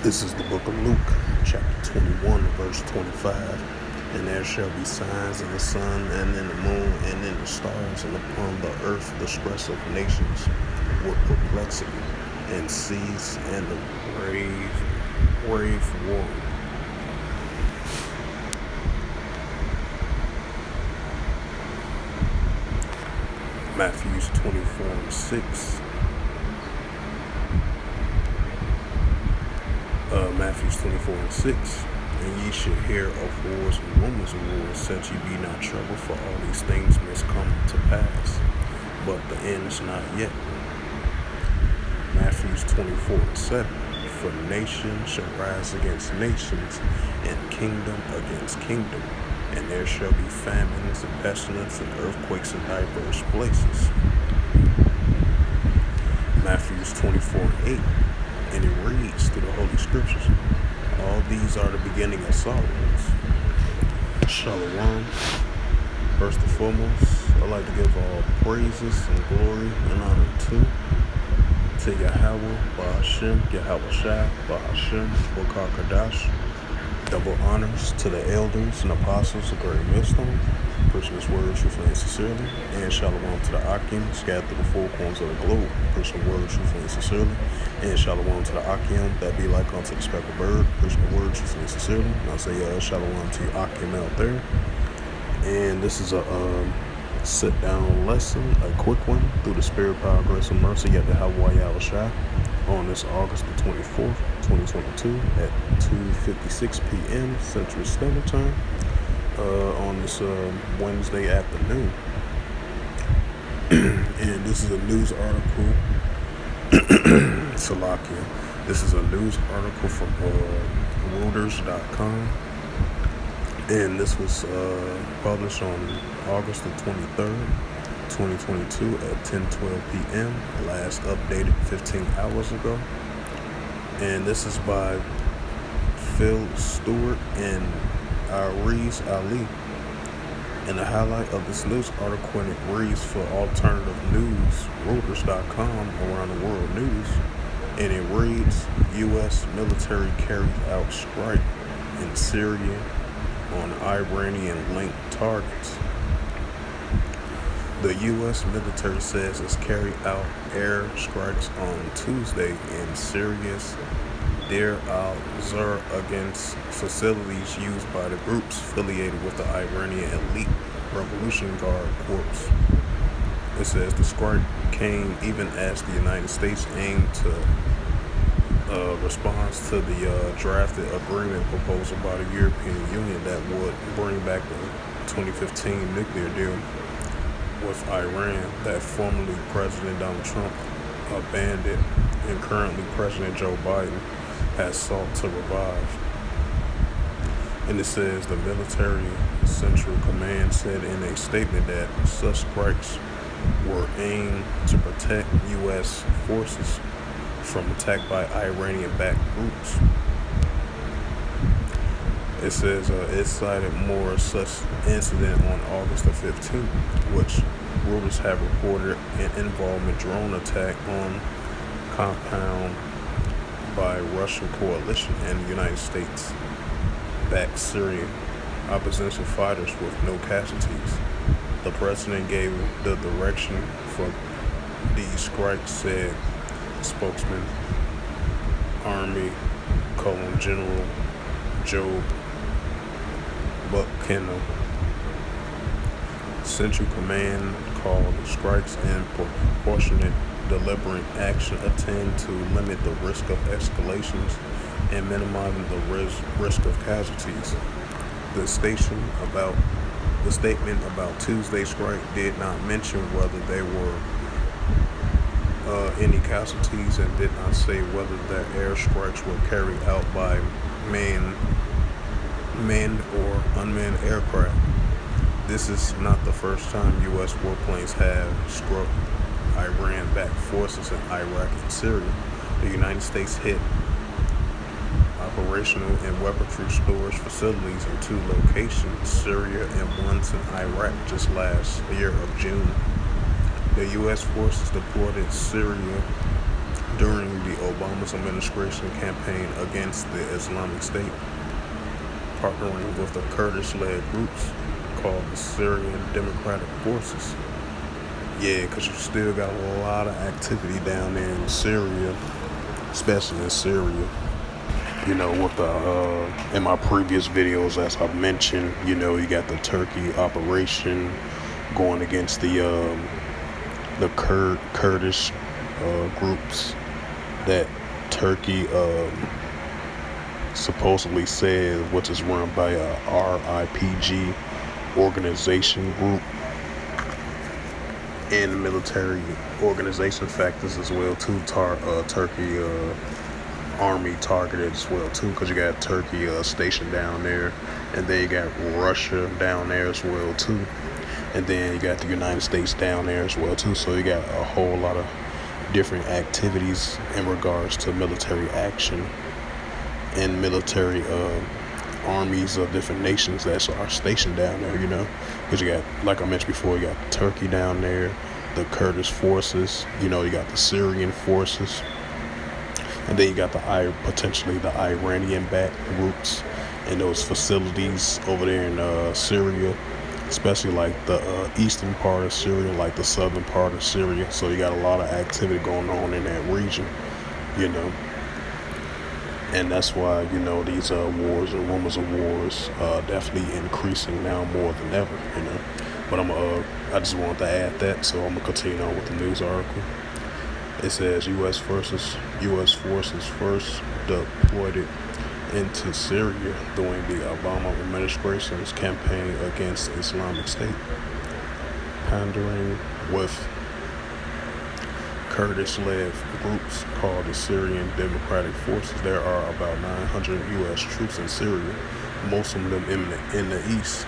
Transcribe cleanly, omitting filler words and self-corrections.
This is the book of Luke, chapter 21, verse 25. And there shall be signs in the sun, and in the moon, and in the stars, and upon the earth the stress of nations with perplexity, and seas, and the grave war. Matthew 24:6. Matthew 24:6. And ye shall hear of wars and rumors of wars, such ye be not troubled, for all these things must come to pass, but the end is not yet. Matthew 24:7. For nation shall rise against nations, and kingdom against kingdom, and there shall be famines and pestilence and earthquakes in diverse places. Matthew 24:8. And it reads through the Holy Scriptures, all these are the beginning of sorrows. Shalom. First and foremost, I'd like to give all praises and glory and honor to Yahweh, Bahashem, Yahweh Shai, Bahashem, Bokar Kadash. Double honors to the elders and apostles of Great Millstone, preaching His word truthfully and sincerely, and shalom to the Akim, scattered through the four corners of the globe, preaching the word truthfully and sincerely, and shalom to the Akim, that be like unto the speckled bird, preaching the word truthfully and sincerely. And I'll say shalom to you Akim out there. And this is a sit-down lesson, a quick one, through the spirit, power, grace, and mercy at the Yahweh Shai on this August the 24th, 2022 at 2:56 p.m. Central Standard Time on this Wednesday afternoon. And this is a news article, Salakia. This is a news article from Reuters.com. And this was published on August the 23rd, 2022 at 10:12 p.m. Last updated 15 hours ago. And this is by Phil Stewart and Ariz Ali. And the highlight of this news article, and it reads for alternative news, Reuters.com, around the world news. And it reads, U.S. military carries out strike in Syria on Iranian-linked targets. The U.S. military says it's carried out air strikes on Tuesday in Syria's Deir al-Zur against facilities used by the groups affiliated with the Iranian elite Revolution Guard Corps. It says the strike came even as the United States aimed to response to the drafted agreement proposal by the European Union that would bring back the 2015 nuclear deal with Iran that formerly President Donald Trump abandoned and currently President Joe Biden has sought to revive. And it says the military central command said in a statement that such strikes were aimed to protect U.S. forces from attack by Iranian-backed groups. It says it cited more such incident on August the 15th, which Reuters have reported an involvement drone attack on compound by Russian coalition and the United States backed Syrian opposition fighters with no casualties. The president gave the direction for these strikes, said spokesman Army General Joe Buchanan. Central Command called the strikes and proportionate deliberate action attend to limit the risk of escalations and minimizing the risk of casualties. The statement about Tuesday's strike did not mention whether there were any casualties, and did not say whether the air strikes were carried out by manned or unmanned aircraft. This is not the first time U.S. warplanes have struck Iran-backed forces in Iraq and Syria. The United States hit operational and weaponry storage facilities in two locations, Syria and once in Iraq, just last year of June. The U.S. forces deployed in Syria during the Obama's administration campaign against the Islamic State, partnering with the Kurdish-led groups called the Syrian Democratic Forces. Yeah, because you still got a lot of activity down there in Syria, especially in Syria. With in my previous videos, as I mentioned, you got the Turkey operation going against the Kurdish groups that Turkey supposedly said, which is run by a RIPG organization group, and military organization factors as well too. Turkey army targeted as well too, because you got Turkey stationed down there, and then you got Russia down there as well too, and then you got the United States down there as well too. So you got a whole lot of different activities in regards to military action and military armies of different nations that are stationed down there, because you got, like I mentioned before, you got Turkey down there, the Kurdish forces, you got the Syrian forces, and then you got potentially the Iranian-backed groups in those facilities over there in Syria, especially like the eastern part of Syria, like the southern part of Syria. So you got a lot of activity going on in that region, and that's why, these wars and rumors of wars definitely increasing now more than ever, But I just wanted to add that, so I'm gonna continue on with the news article. It says U.S. forces first deployed into Syria during the Obama administration's campaign against Islamic State, pandering with Kurdish-led groups called the Syrian Democratic Forces. There are about 900 U.S. troops in Syria, most of them in the east,